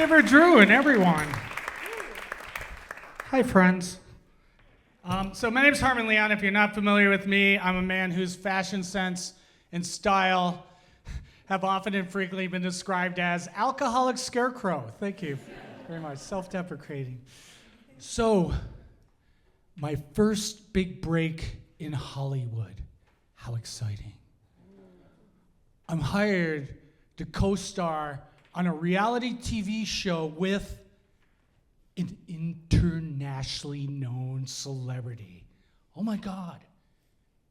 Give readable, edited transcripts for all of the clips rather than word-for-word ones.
Christopher, Drew, and everyone. Hi, friends. So my name is Harmon. If you're not familiar with me, I'm a man whose fashion sense and style have often and frequently been described as alcoholic scarecrow. Thank you very much. Self-deprecating. So, my first big break in Hollywood. How exciting. I'm hired to co-star on a reality TV show with an internationally known celebrity. Oh my God,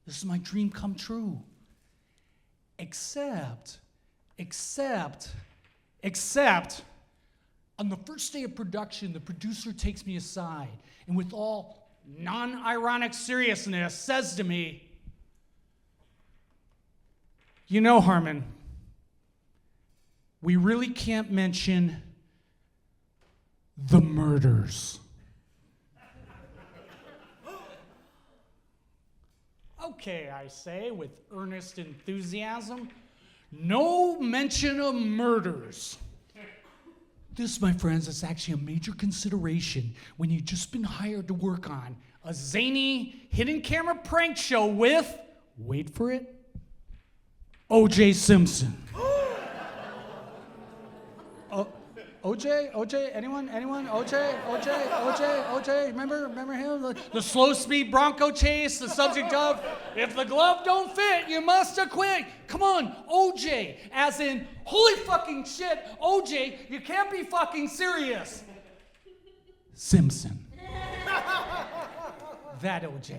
this is my dream come true. Except, on the first day of production, the producer takes me aside and with all non-ironic seriousness says to me, "You know, Harmon, we really can't mention the murders." Okay, I say with earnest enthusiasm, no mention of murders. This, my friends, is actually a major consideration when you've just been hired to work on a zany hidden camera prank show with, wait for it, O.J. Simpson. OJ, anyone? OJ, remember him? The slow speed Bronco chase, the subject of, if the glove don't fit, you must acquit. Come on, OJ, as in, holy fucking shit, OJ, you can't be fucking serious. Simpson. That OJ.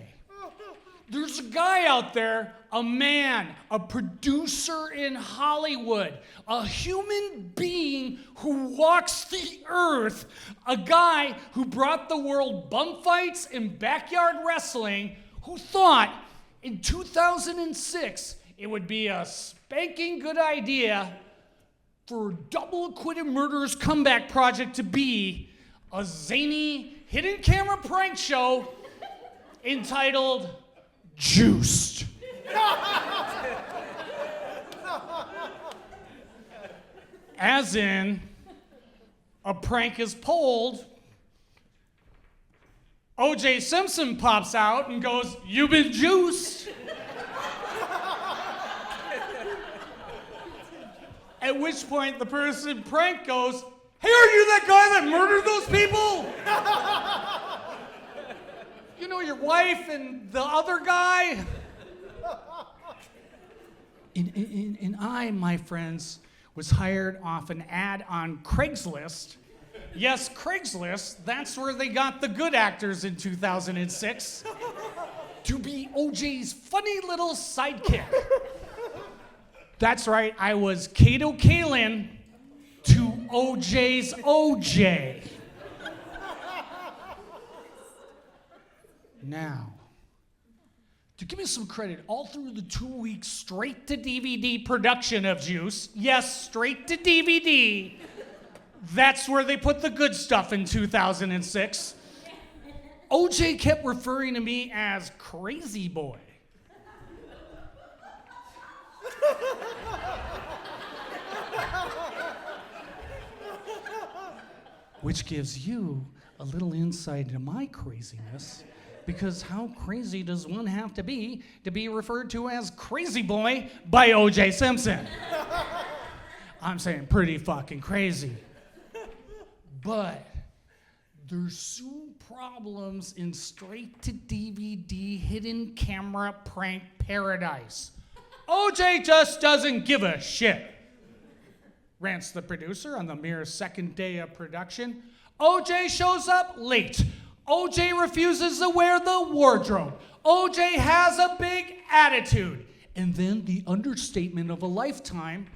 There's a guy out there, a man, a producer in Hollywood, a human being who walks the earth, a guy who brought the world bum fights and backyard wrestling, who thought in 2006 it would be a spanking good idea for a double acquitted murderers comeback project to be a zany hidden camera prank show entitled Juiced. As in, a prank is pulled, O.J. Simpson pops out and goes, "You've been juiced." At which point the person pranked goes, "Hey, are you that guy that murdered those people? You know, your wife and the other guy?" And I, my friends, was hired off an ad on Craigslist. Yes, Craigslist, that's where they got the good actors in 2006, to be OJ's funny little sidekick. That's right, I was Kato Kalin to OJ's OJ. Now, to give me some credit, all through the 2-week straight-to-DVD production of Juice, yes, straight-to-DVD, that's where they put the good stuff in 2006, OJ kept referring to me as Crazy Boy. Which gives you a little insight into my craziness. Because how crazy does one have to be referred to as Crazy Boy by O.J. Simpson? I'm saying pretty fucking crazy. But there's some problems in straight-to-DVD hidden camera prank paradise. O.J. just doesn't give a shit, rants the producer on the mere second day of production. O.J. shows up late. O.J. refuses to wear the wardrobe. O.J. has a big attitude. And then the understatement of a lifetime.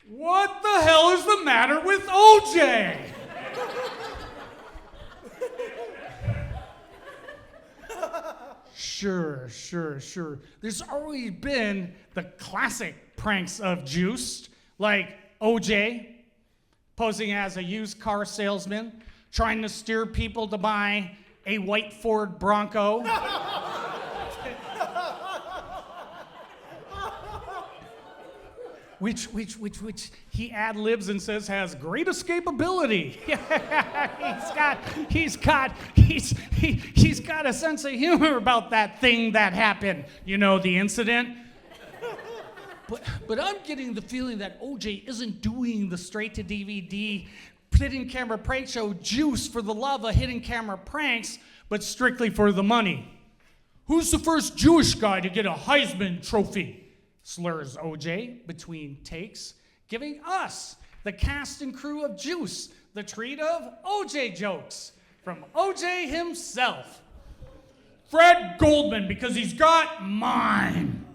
What the hell is the matter with O.J.? Sure. There's always been the classic pranks of Juiced, like O.J. posing as a used car salesman, trying to steer people to buy a white Ford Bronco. which he ad-libs and says has great escapability. He's got a sense of humor about that thing that happened. You know, the incident. But I'm getting the feeling that OJ isn't doing the straight-to-DVD hidden camera prank show juice for the love of hidden camera pranks, but strictly for the money. Who's the first Jewish guy to get a Heisman Trophy? Slurs OJ between takes, giving us, the cast and crew of Juice, the treat of OJ jokes from OJ himself. Fred Goldman, because he's got mine.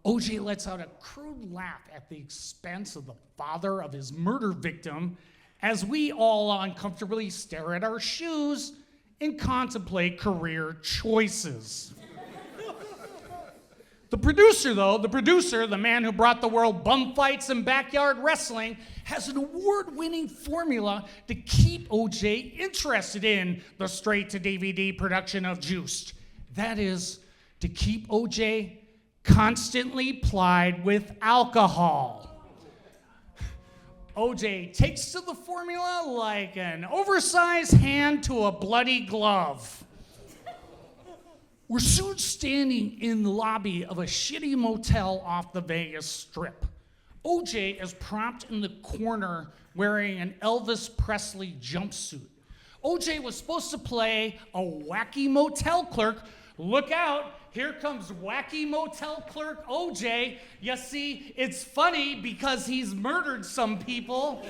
OJ lets out a crude laugh at the expense of the father of his murder victim as we all uncomfortably stare at our shoes and contemplate career choices. The producer, the man who brought the world bum fights and backyard wrestling, has an award-winning formula to keep OJ interested in the straight-to-DVD production of Juiced. That is, to keep OJ constantly plied with alcohol. OJ takes to the formula like an oversized hand to a bloody glove. We're soon standing in the lobby of a shitty motel off the Vegas Strip. OJ is propped in the corner wearing an Elvis Presley jumpsuit. OJ was supposed to play a wacky motel clerk. Look out, here comes wacky motel clerk OJ. You see, it's funny because he's murdered some people.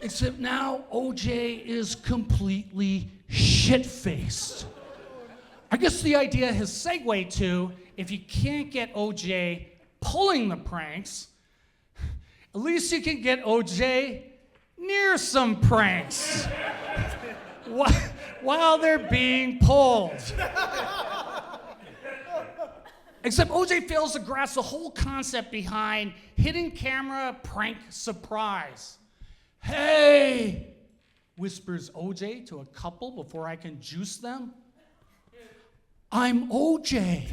Except now OJ is completely shit-faced. I guess the idea has segued to, if you can't get OJ pulling the pranks, at least you can get OJ near some pranks while they're being pulled. Except OJ fails to grasp the whole concept behind hidden camera prank surprise. Hey, whispers OJ to a couple before I can juice them. I'm OJ.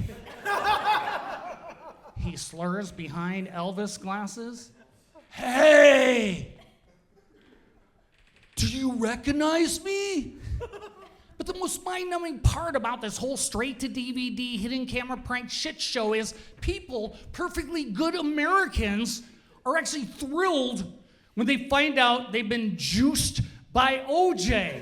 He slurs behind Elvis glasses. Hey, do you recognize me? But the most mind-numbing part about this whole straight-to-DVD hidden camera prank shit show is people, perfectly good Americans, are actually thrilled when they find out they've been juiced by OJ.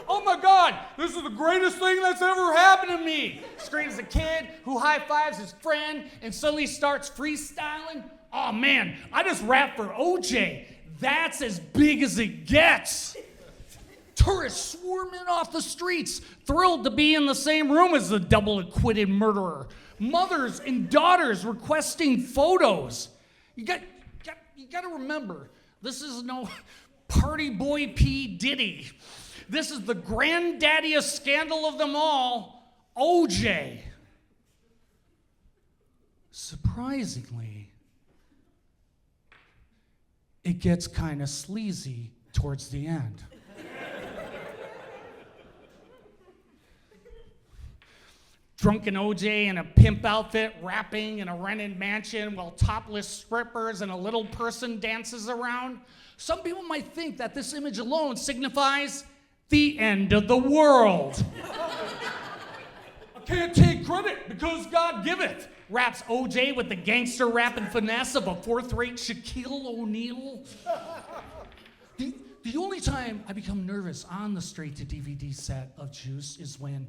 Oh my God, this is the greatest thing that's ever happened to me, screams the kid who high-fives his friend and suddenly starts freestyling. Oh man, I just rapped for OJ. That's as big as it gets. Tourists swarm in off the streets, thrilled to be in the same room as the double-acquitted murderer. Mothers and daughters requesting photos. You got to remember, this is no party boy P. Diddy. This is the granddaddiest scandal of them all, OJ. Surprisingly, it gets kind of sleazy towards the end. Drunken OJ in a pimp outfit rapping in a rented mansion while topless strippers and a little person dances around. Some people might think that this image alone signifies the end of the world. I can't take credit because God giveth, raps OJ with the gangster rap and finesse of a fourth-rate Shaquille O'Neal. The only time I become nervous on the straight-to-DVD set of Juice is when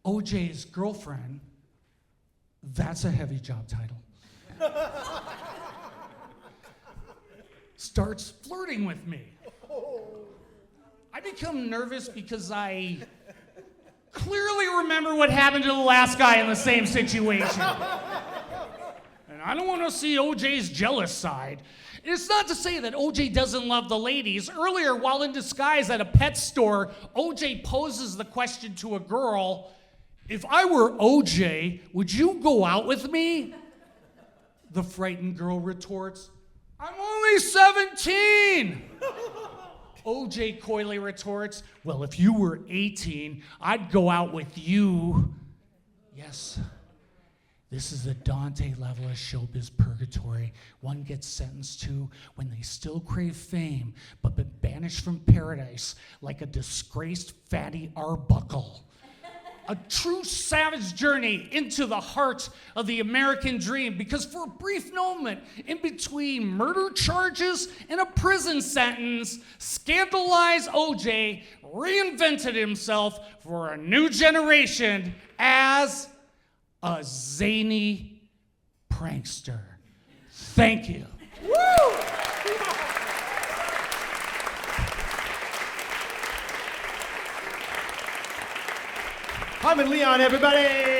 OJ's girlfriend, that's a heavy job title, starts flirting with me. I become nervous because I clearly remember what happened to the last guy in the same situation. And I don't want to see OJ's jealous side. It's not to say that OJ doesn't love the ladies. Earlier, while in disguise at a pet store, OJ poses the question to a girl, if I were OJ, would you go out with me? The frightened girl retorts, I'm only 17. OJ coyly retorts, well, if you were 18, I'd go out with you. Yes. This is the Dante level of showbiz purgatory one gets sentenced to when they still crave fame, but been banished from paradise like a disgraced fatty Arbuckle. A true savage journey into the heart of the American dream, because for a brief moment in between murder charges and a prison sentence, scandalized OJ reinvented himself for a new generation as a zany prankster. Thank you. Woo! Harmon Leon, everybody!